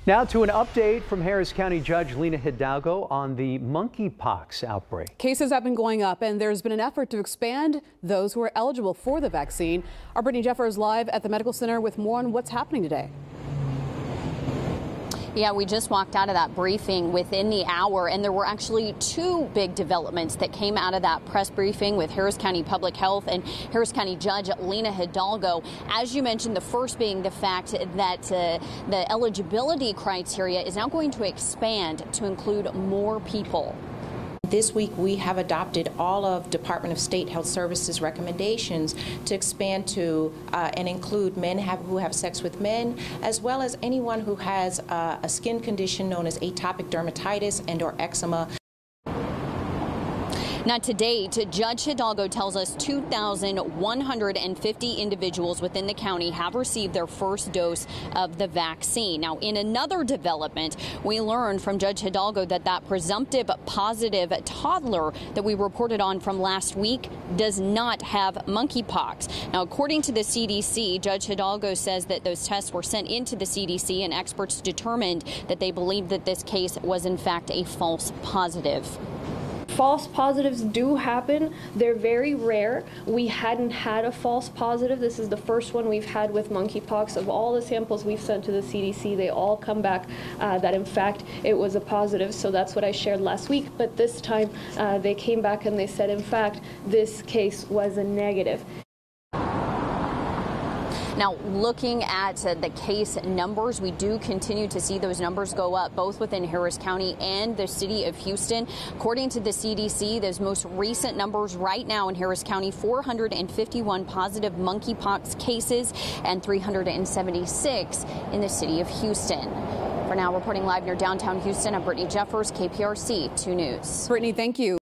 Now to an update from Harris County Judge Lena Hidalgo on the monkeypox outbreak. Cases have been going up, and there's been an effort to expand those who are eligible for the vaccine. Our Brittany Jeffers live at the medical center with more on what's happening today. Yeah, we just walked out of that briefing within the hour, and there were actually two big developments that came out of that press briefing with Harris County Public Health and Harris County Judge Lena Hidalgo. As you mentioned, the first being the fact that the eligibility criteria is now going to expand to include more people. This week, we have adopted all of Department of State Health Services recommendations to expand to and include men who have sex with men, as well as anyone who has a skin condition known as atopic dermatitis and/or eczema. Now, to date, Judge Hidalgo tells us 2,150 individuals within the county have received their first dose of the vaccine. Now, in another development, we learned from Judge Hidalgo that presumptive positive toddler that we reported on from last week does not have monkeypox. Now, according to the CDC, Judge Hidalgo says that those tests were sent into the CDC, and experts determined that they believe that this case was in fact a false positive. False positives do happen. They're very rare. We hadn't had a false positive. This is the first one we've had with monkeypox. Of all the samples we've sent to the CDC, they all come back that in fact it was a positive. So that's what I shared last week. But this time they came back and they said in fact this case was a negative. Now, looking at the case numbers, we do continue to see those numbers go up, both within Harris County and the city of Houston. According to the CDC, those most recent numbers right now in Harris County, 451 positive monkeypox cases and 376 in the city of Houston. For now, reporting live near downtown Houston, I'm Brittany Jeffers, KPRC 2 News. Brittany, thank you.